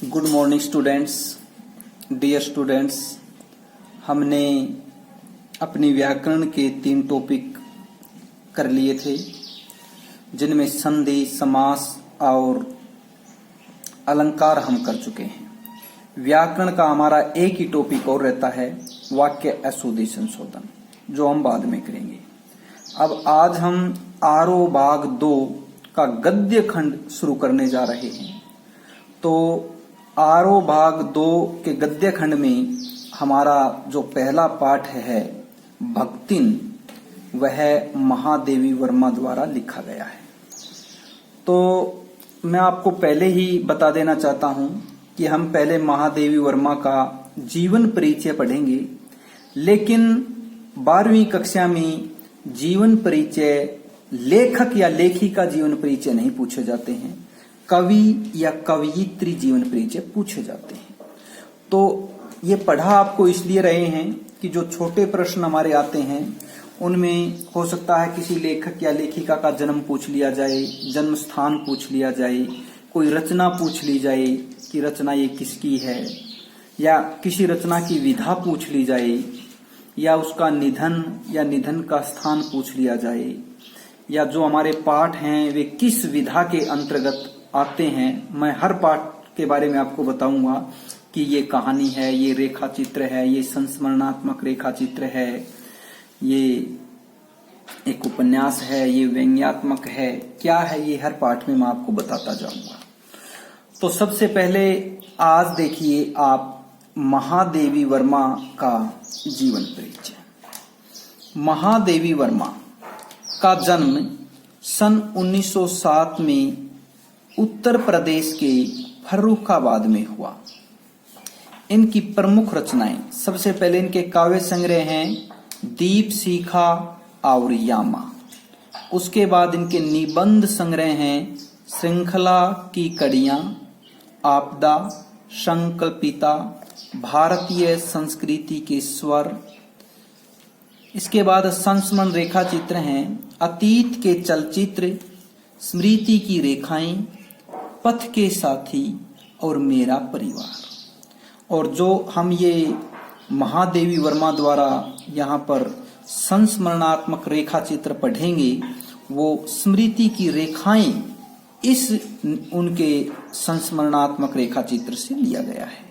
Good morning students, dear students. हमने अपनी व्याकरण के 3 टॉपिक कर लिए थे, जिनमें संधि, समास और अलंकार हम कर चुके हैं। व्याकरण का हमारा एक ही टॉपिक और रहता है, वाक्य अशुद्धि संशोधन, जो हम बाद में करेंगे। अब आज हम आरोह भाग 2 का गद्य खंड शुरू करने जा रहे हैं। तो आरोह भाग 2 के गद्य खंड में हमारा जो पहला पाठ है भक्तिन, वह महादेवी वर्मा द्वारा लिखा गया है। तो मैं आपको पहले ही बता देना चाहता हूं कि हम पहले महादेवी वर्मा का जीवन परिचय पढ़ेंगे, लेकिन 12वीं कक्षा में जीवन परिचय, लेखक या लेखिका जीवन परिचय नहीं पूछे जाते हैं, कवि या कवयित्री जीवन परिचय पूछे जाते हैं। तो ये पढ़ा आपको इसलिए रहे हैं कि जो छोटे प्रश्न हमारे आते हैं उनमें हो सकता है किसी लेखक या लेखिका का जन्म पूछ लिया जाए, जन्म स्थान पूछ लिया जाए, कोई रचना पूछ ली जाए कि रचना ये किसकी है, या किसी रचना की विधा पूछ ली जाए, या उसका निधन या निधन का स्थान पूछ लिया जाए, या जो हमारे पाठ हैं वे किस विधा के अंतर्गत आते हैं। मैं हर पाठ के बारे में आपको बताऊंगा कि ये कहानी है, ये रेखा चित्र है, ये संस्मरणात्मक रेखा चित्र है, ये एक उपन्यास है, ये व्यंग्यात्मक है, क्या है ये हर पाठ में मैं आपको बताता जाऊंगा। तो सबसे पहले आज देखिए आप महादेवी वर्मा का जीवन परिचय। महादेवी वर्मा का जन्म सन 1907 में उत्तर प्रदेश के फर्रुखाबाद में हुआ। इनकी प्रमुख रचनाएं, सबसे पहले इनके काव्य संग्रह हैं दीप शिखा और यामा। उसके बाद इनके निबंध संग्रह हैं श्रृंखला की कड़ियां, आपदा, संकल्पिता, भारतीय संस्कृति के स्वर। इसके बाद संस्मरण रेखा चित्र हैं अतीत के चलचित्र, स्मृति की रेखाएं, पथ के साथी और मेरा परिवार। और जो हम ये महादेवी वर्मा द्वारा यहाँ पर संस्मरणात्मक रेखा चित्र पढ़ेंगे, वो स्मृति की रेखाएं इस उनके संस्मरणात्मक रेखा चित्र से लिया गया है।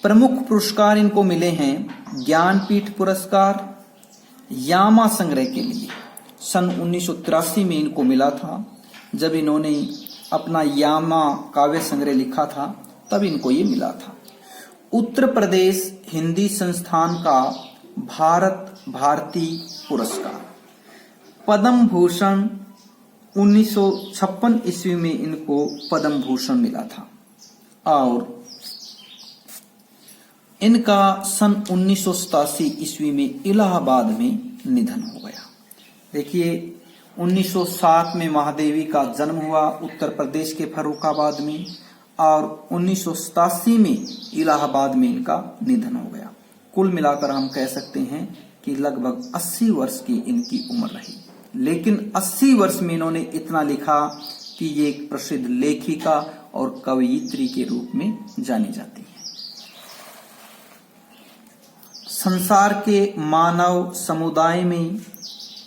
प्रमुख पुरस्कार इनको मिले हैं ज्ञानपीठ पुरस्कार यामा संग्रह के लिए सन 1983 में इनको मिला था। जब इन्होंने अपना यामा काव्य संग्रह लिखा था तब इनको ये मिला था। उत्तर प्रदेश हिंदी संस्थान का भारत भारती पुरस्कार, पद्म भूषण 1956 ईस्वी में इनको पद्म भूषण मिला था, और इनका सन 1987 ईस्वी में इलाहाबाद में निधन हो गया। देखिए 1907 में महादेवी का जन्म हुआ उत्तर प्रदेश के फर्रुखाबाद में, और 1987 में इलाहाबाद में इनका निधन हो गया। कुल मिलाकर हम कह सकते हैं कि लगभग 80 वर्ष की इनकी उम्र रही, लेकिन 80 वर्ष में इन्होंने इतना लिखा कि ये एक प्रसिद्ध लेखिका और कवयित्री के रूप में जानी जाती है। संसार के मानव समुदाय में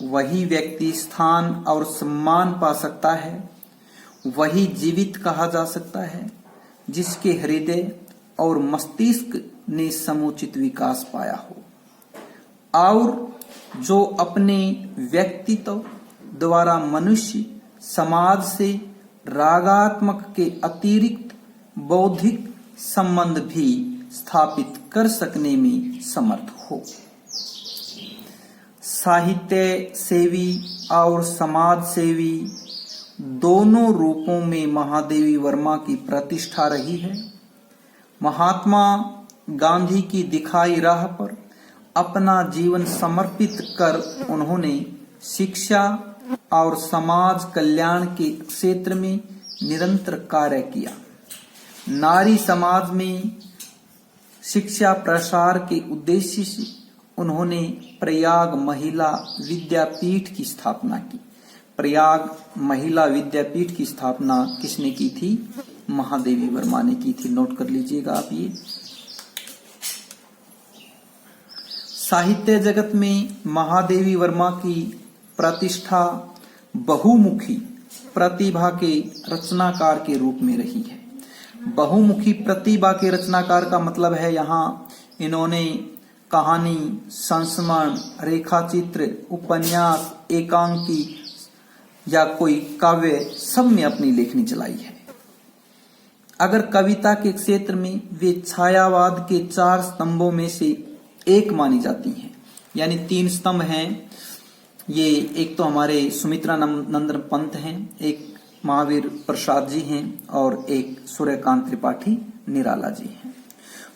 वही व्यक्ति स्थान और सम्मान पा सकता है, वही जीवित कहा जा सकता है जिसके हृदय और मस्तिष्क ने समुचित विकास पाया हो, और जो अपने व्यक्तित्व द्वारा मनुष्य समाज से रागात्मक के अतिरिक्त बौद्धिक संबंध भी स्थापित कर सकने में समर्थ हो। साहित्य सेवी और समाज सेवी दोनों रूपों में महादेवी वर्मा की प्रतिष्ठा रही है। महात्मा गांधी की दिखाई राह पर अपना जीवन समर्पित कर उन्होंने शिक्षा और समाज कल्याण के क्षेत्र में निरंतर कार्य किया। नारी समाज में शिक्षा प्रसार के उद्देश्य से उन्होंने प्रयाग महिला विद्यापीठ की स्थापना की। प्रयाग महिला विद्यापीठ की स्थापना किसने की थी? महादेवी वर्मा ने की थी। नोट कर लीजिएगा आप ये। साहित्य जगत में महादेवी वर्मा की प्रतिष्ठा बहुमुखी प्रतिभा के रचनाकार के रूप में रही है। बहुमुखी प्रतिभा के रचनाकार का मतलब है यहाँ इन्होंने कहानी, संस्मरण, रेखाचित्र, उपन्यास, एकांकी या कोई काव्य सब में अपनी लेखनी चलाई है। अगर कविता के क्षेत्र में वे छायावाद के 4 स्तंभों में से एक मानी जाती हैं, यानी 3 स्तंभ हैं ये। एक तो हमारे सुमित्रा नंदन पंत हैं, एक महावीर प्रसाद जी हैं और एक सूर्यकांत त्रिपाठी निराला जी हैं।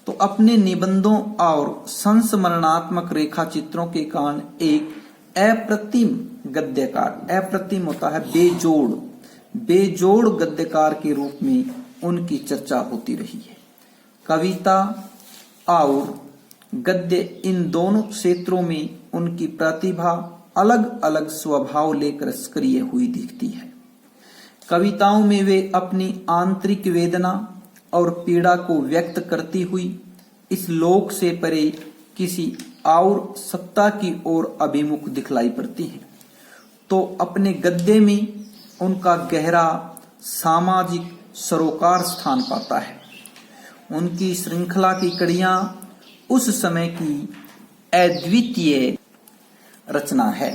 तो अपने निबंधों और संस्मरणात्मक रेखा चित्रों के कारण एक अप्रतिम गद्यकार, अप्रतिम होता है बेजोड़ गद्यकार के रूप में उनकी चर्चा होती रही है। कविता और गद्य इन दोनों क्षेत्रों में उनकी प्रतिभा अलग अलग स्वभाव लेकर सक्रिय हुई दिखती है। कविताओं में वे अपनी आंतरिक वेदना और पीड़ा को व्यक्त करती हुई इस लोक से परे किसी और सत्ता की ओर अभिमुख दिखलाई पड़ती हैं। तो अपने गद्य में उनका गहरा सामाजिक सरोकार स्थान पाता है। उनकी श्रृंखला की कड़ियां उस समय की अद्वितीय रचना है,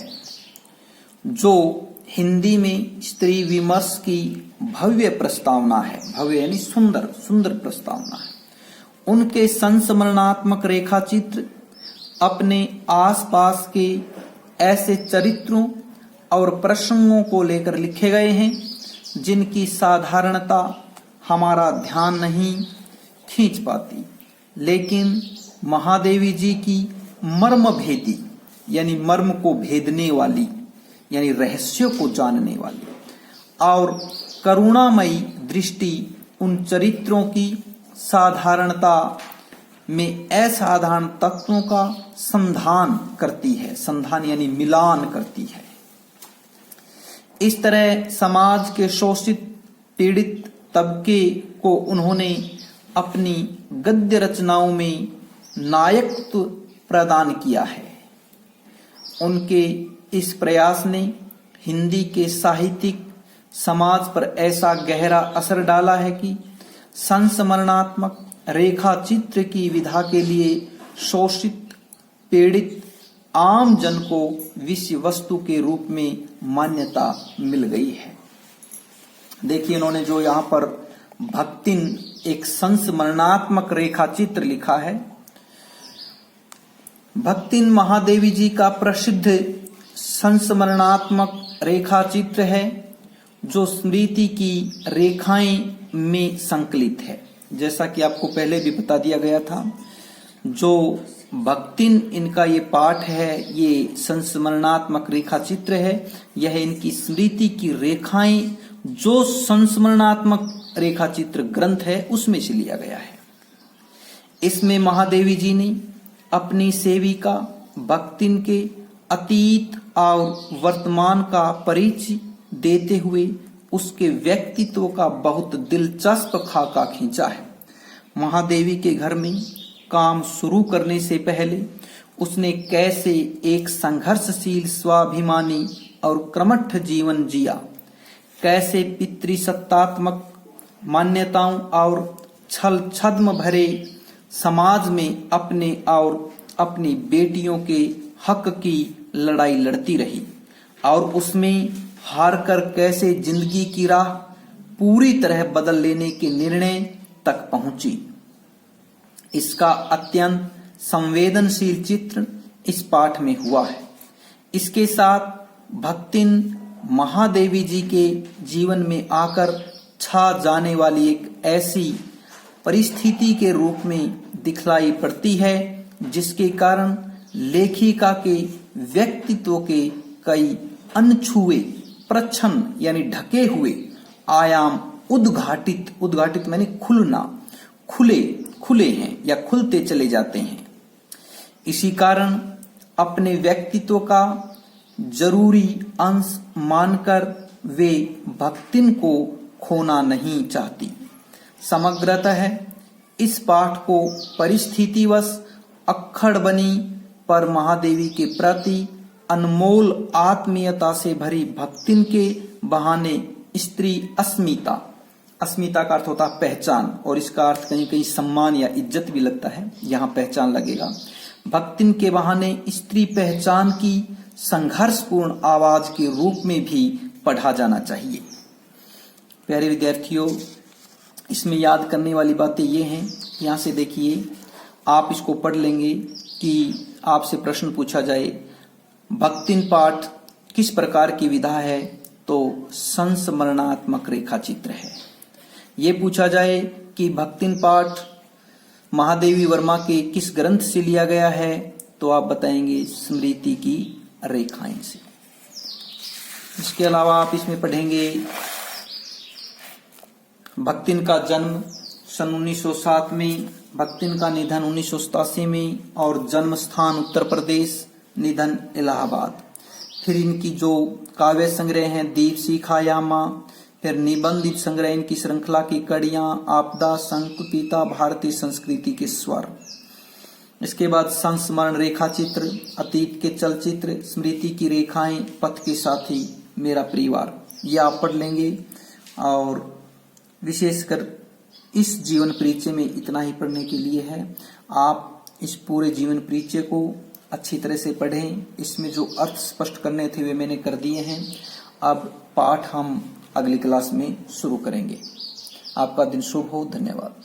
जो हिंदी में स्त्री विमर्श की भव्य प्रस्तावना है। भव्य यानी सुंदर प्रस्तावना है। उनके संस्मरणात्मक रेखाचित्र अपने आसपास के ऐसे चरित्रों और प्रसंगों को लेकर लिखे गए हैं जिनकी साधारणता हमारा ध्यान नहीं खींच पाती, लेकिन महादेवी जी की मर्म भेदी यानी मर्म को भेदने वाली यानी रहस्यों को जानने वाली और करुणामयी दृष्टि उन चरित्रों की साधारणता में असाधारण तत्वों का संधान करती है। संधान यानी मिलान करती है। इस तरह समाज के शोषित पीड़ित तबके को उन्होंने अपनी गद्य रचनाओं में नायकत्व प्रदान किया है। उनके इस प्रयास ने हिंदी के साहित्यिक समाज पर ऐसा गहरा असर डाला है कि संस्मरणात्मक रेखा चित्र की विधा के लिए शोषित पीड़ित आम जन को विषय वस्तु के रूप में मान्यता मिल गई है। देखिए इन्होंने जो यहाँ पर भक्तिन एक संस्मरणात्मक रेखा चित्र लिखा है। भक्तिन महादेवी जी का प्रसिद्ध संस्मरणात्मक रेखा चित्र है जो स्मृति की रेखाएं में संकलित है। जैसा कि आपको पहले भी बता दिया गया था, जो भक्तिन इनका ये पाठ है, ये संस्मरणात्मक रेखा चित्र है। यह इनकी स्मृति की रेखाएं जो संस्मरणात्मक रेखा चित्र ग्रंथ है उसमें से लिया गया है। इसमें महादेवी जी ने अपनी सेविका भक्तिन के अतीत और वर्तमान का परिचय देते हुए उसके व्यक्तित्व का बहुत दिलचस्प खाका खींचा है। महादेवी के घर में काम शुरू करने से पहले उसने कैसे एक संघर्षशील, स्वाभिमानी और कर्मठ जीवन जिया, कैसे पितृसत्तात्मक मान्यताओं और छल छद्म भरे समाज में अपने और अपनी बेटियों के हक की लड़ाई लड़ती रही और उसमें हारकर कैसे जिंदगी की राह पूरी तरह बदल लेने के निर्णय तक पहुंची। इसका अत्यंत संवेदनशील चित्र इस पाठ में हुआ है। इसके साथ भक्तिन महादेवी जी के जीवन में आकर छा जाने वाली एक ऐसी परिस्थिति के रूप में दिखलाई पड़ती है जिसके कारण लेखिका के व्यक्तित्व के कई अनछुए, प्रच्छन्न यानी ढके हुए आयाम उद्घाटित माने खुलना, खुले हैं या खुलते चले जाते हैं। इसी कारण अपने व्यक्तित्व का जरूरी अंश मानकर वे भक्तिन को खोना नहीं चाहती। समग्रतः इस पाठ को परिस्थितिवश अक्खड़ बनी पर महादेवी के प्रति अनमोल आत्मीयता से भरी भक्तिन के बहाने स्त्री अस्मिता, अस्मिता का अर्थ होता है पहचान, और इसका अर्थ कहीं कहीं सम्मान या इज्जत भी लगता है, यहाँ पहचान लगेगा। भक्तिन के बहाने स्त्री पहचान की संघर्षपूर्ण आवाज के रूप में भी पढ़ा जाना चाहिए। प्यारे विद्यार्थियों, इसमें याद करने वाली बातें ये हैं, यहाँ से देखिए आप इसको पढ़ लेंगे कि आपसे प्रश्न पूछा जाए भक्तिन पाठ किस प्रकार की विधा है, तो संस्मरणात्मक रेखा चित्र है। ये पूछा जाए कि भक्तिन पाठ महादेवी वर्मा के किस ग्रंथ से लिया गया है, तो आप बताएंगे स्मृति की रेखाएं से। इसके अलावा आप इसमें पढ़ेंगे भक्तिन का जन्म सन 1907 में, भक्तिन का निधन 1987 में, और जन्म स्थान उत्तर प्रदेश, निधन इलाहाबाद। फिर इनकी जो काव्य संग्रह हैं दीप शिखायामा, फिर निबंधित संग्रह इनकी श्रृंखला की कड़ियां, आपदा, शंख, पिता, भारतीय संस्कृति के स्वर। इसके बाद संस्मरण रेखा चित्र, अतीत के चलचित्र, स्मृति की रेखाएं, पथ के साथी, मेरा परिवार, ये आप पढ़ लेंगे। और विशेषकर इस जीवन परिचय में इतना ही पढ़ने के लिए है। आप इस पूरे जीवन परिचय को अच्छी तरह से पढ़ें। इसमें जो अर्थ स्पष्ट करने थे वे मैंने कर दिए हैं। अब पाठ हम अगली क्लास में शुरू करेंगे। आपका दिन शुभ हो। धन्यवाद।